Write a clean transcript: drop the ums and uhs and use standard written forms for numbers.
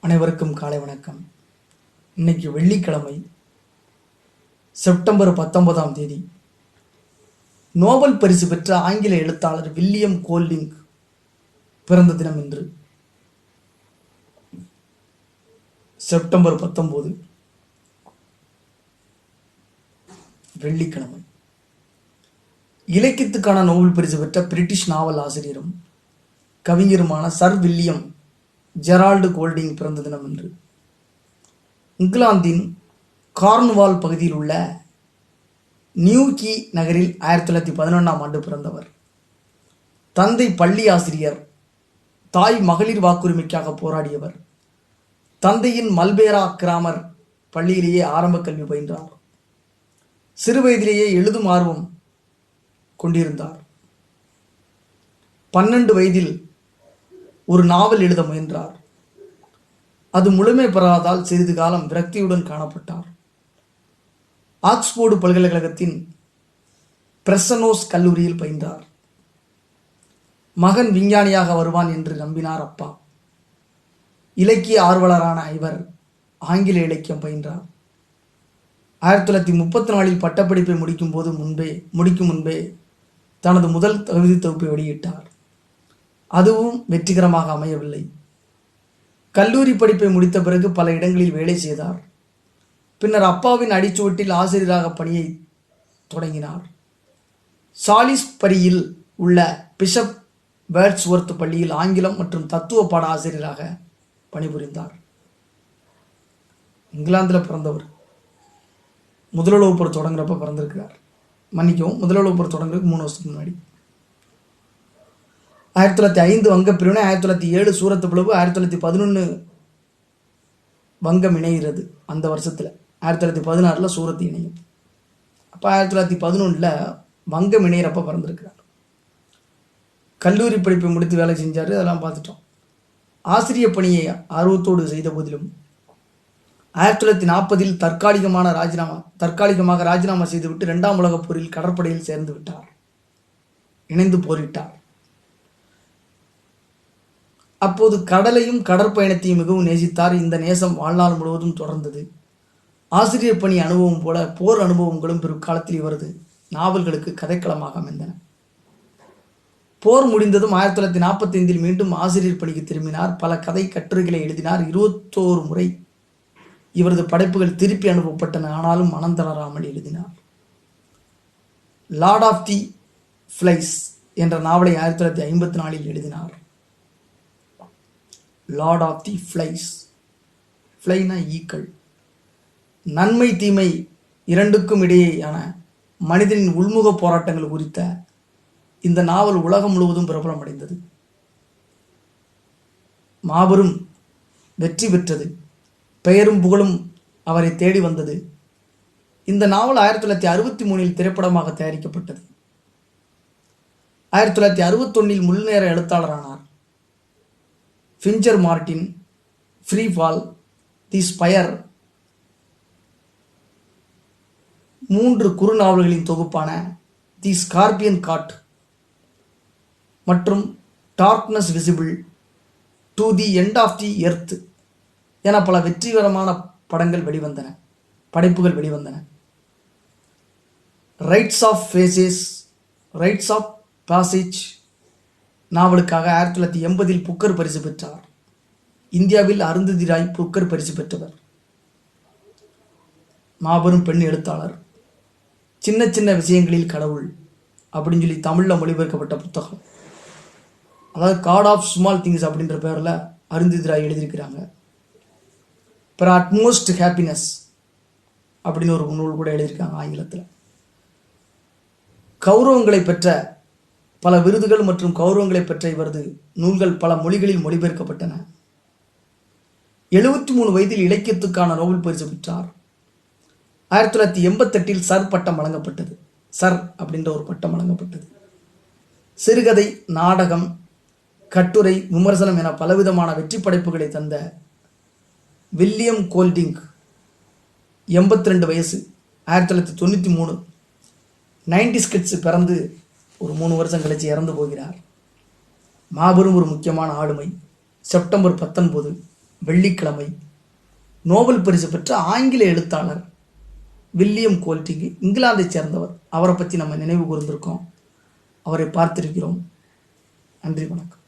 அனைவருக்கும் காலை வணக்கம். இன்னைக்கு வெள்ளிக்கிழமை, செப்டம்பர் 19ஆம் தேதி. நோபல் பரிசு பெற்ற ஆங்கில எழுத்தாளர் வில்லியம் கோல்டிங் பிறந்த தினம் இன்று. செப்டம்பர் 19 வெள்ளிக்கிழமை. இலக்கியத்துக்கான நோபல் பரிசு பெற்ற பிரிட்டிஷ் நாவல் ஆசிரியரும் கவிஞருமான சர் வில்லியம் ஜெரால்டு கோல்டிங் பிறந்த தினம் என்று. இங்கிலாந்தின் கார்ன்வால் பகுதியில் உள்ள நியூகி நகரில் 1911ஆம் ஆண்டு பிறந்தவர். தந்தை பள்ளி ஆசிரியர், தாய் மகளிர் வாக்குரிமைக்காக போராடியவர். தந்தையின் மல்பேரா கிராமர் பள்ளியிலேயே ஆரம்ப கல்வி பயின்றார். சிறுவயதிலேயே எழுதும் ஆர்வம் கொண்டிருந்தார். 12 வயதில் ஒரு நாவல் எழுத முயன்றார். அது முழுமை பெறாதால் சிறிது காலம் விரக்தியுடன் காணப்பட்டார். ஆக்ஸ்போர்டு பல்கலைக்கழகத்தின் பிரசனோஸ் கல்லூரியில் பயின்றார். மகன் விஞ்ஞானியாக வருவான் என்று நம்பினார் அப்பா. இலக்கிய ஆர்வலரான இவர் ஆங்கில இலக்கியம் பயின்றார். 1934இல் பட்டப்படிப்பை முடிக்கும் முன்பே தனது முதல் தகுதி தொகுப்பை வெளியிட்டார். அதுவும் வெற்றிகரமாக அமையவில்லை. கல்லூரி படிப்பை முடித்த பிறகு பல இடங்களில் வேலை செய்தார். பின்னர் அப்பாவின் அடிச்சுவட்டில் ஆசிரியராக பணியை தொடங்கினார். சாலிஸ்பரியில் உள்ள பிஷப் வேர்ட்ஸ்வொர்த் பள்ளியில் ஆங்கிலம் மற்றும் தத்துவ பாட ஆசிரியராக பணிபுரிந்தார். இங்கிலாந்தில் பிறந்தவர். முதல் வகுப்பு தொடங்குறப்ப பிறந்திருக்கிறார். மன்னிக்கவும், முதல் வகுப்பு தொடங்குறதுக்கு 3 வருஷத்துக்கு முன்னாடி. 1905 வங்க பிரிவினை, 1907 சூரத்து பிளவு, 1911 வங்கம் இணைகிறது. அந்த வருஷத்தில் 1916 சூரத்து இணையும். அப்போ 1911 வங்கம் இணையிறப்ப பிறந்திருக்கிறார். கல்லூரி படிப்பை முடித்து வேலை செஞ்சார். அதெல்லாம் பார்த்துட்டோம். ஆசிரியர் பணியை ஆர்வத்தோடு செய்த போதிலும் 1940இல் தற்காலிகமாக ராஜினாமா செய்துவிட்டு 2ஆம் உலகப் போரில் கடற்படையில் சேர்ந்து விட்டார். இணைந்து போரிட்டார். அப்போது கடலையும் கடற்பயணத்தையும் மிகவும் நேசித்தார். இந்த நேசம் வாழ்நாள் முழுவதும் தொடர்ந்தது. ஆசிரியர் பணி அனுபவம் போல போர் அனுபவங்களும் பிற்காலத்தில் இவரது நாவல்களுக்கு கதைக்களமாக அமைந்தன. போர் முடிந்ததும் 1945இல் மீண்டும் ஆசிரியர் பணிக்கு திரும்பினார். பல கதை கட்டுரைகளை எழுதினார். 21 முறை இவரது படைப்புகள் திருப்பி அனுப்பப்பட்டன. ஆனாலும் மனம் தளராமல் எழுதினார். லார்ட் ஆஃப் தி ஃப்ளைஸ் என்ற நாவலை 1954இல் எழுதினார். லார்ட் ஆஃப் தி ஃப்ளைஸ், ஃப்ளைனா ஈக்கள். நன்மை தீமை இரண்டுக்கும் இடையேயான மனிதனின் உள்முக போராட்டங்கள் குறித்த இந்த நாவல் உலகம் முழுவதும் பிரபலமடைந்தது. மாபெரும் வெற்றி பெற்றது. பெயரும் புகழும் அவரை தேடி வந்தது. இந்த நாவல் 1963இல் திரைப்படமாக தயாரிக்கப்பட்டது. 1961இல் முழுநேர எழுத்தாளரானார். Pincher Martin, Free Fall, the Spire 3 குறுநாவல்களின் தொகுப்பான தி ஸ்கார்பியன் காட் மற்றும் Darkness Visible, to the End of the Earth என பல வெற்றிகரமான படைப்புகள் வெளிவந்தன. ரைட்ஸ் ஆஃப் பாசேஜ் நாவலுக்காக 1980இல் புக்கர் பரிசு பெற்றார். இந்தியாவில் அருந்ததி ராய் புக்கர் பரிசு பெற்றவர். மாபெரும் பெண் எழுத்தாளர். சின்ன சின்ன விஷயங்களில் கடவுள் அப்படின்னு சொல்லி தமிழில் மொழிபெயர்க்கப்பட்ட புத்தகம். அதாவது காட் ஆஃப் ஸ்மால் திங்ஸ் அப்படின்ற பேரில் அருந்ததி ராய் எழுதியிருக்கிறாங்க. பிற அட்மோஸ்ட் ஹாப்பினஸ் அப்படின்னு ஒரு நூல் கூட எழுதியிருக்காங்க ஆங்கிலத்தில். கௌரவங்களை பெற்ற பல விருதுகள் மற்றும் கௌரவங்களை பெற்ற இவரது நூல்கள் பல மொழிகளில் மொழிபெயர்க்கப்பட்டன. 73 வயதில் இலக்கியத்துக்கான நோபல் பரிசு பெற்றார். 1988இல் சர் பட்டம் வழங்கப்பட்டது. சர் அப்படின்ற ஒரு பட்டம் வழங்கப்பட்டது. சிறுகதை, நாடகம், கட்டுரை, விமர்சனம் என பலவிதமான வெற்றி படைப்புகளை தந்த வில்லியம் கோல்டிங் 82 வயசு. 1993 90s கிட்ஸ் பிறந்து ஒரு 3 வருஷம் கழிச்சு இறந்து போகிறார். மாபெரும் ஒரு முக்கியமான ஆளுமை. செப்டம்பர் 19 வெள்ளிக்கிழமை நோபல் பரிசு பெற்ற ஆங்கில எழுத்தாளர் வில்லியம் கோல்டிங், இங்கிலாந்தைச் சேர்ந்தவர். அவரை பற்றி நம்ம நினைவு கூர்ந்திருக்கோம், அவரை பார்த்திருக்கிறோம். நன்றி, வணக்கம்.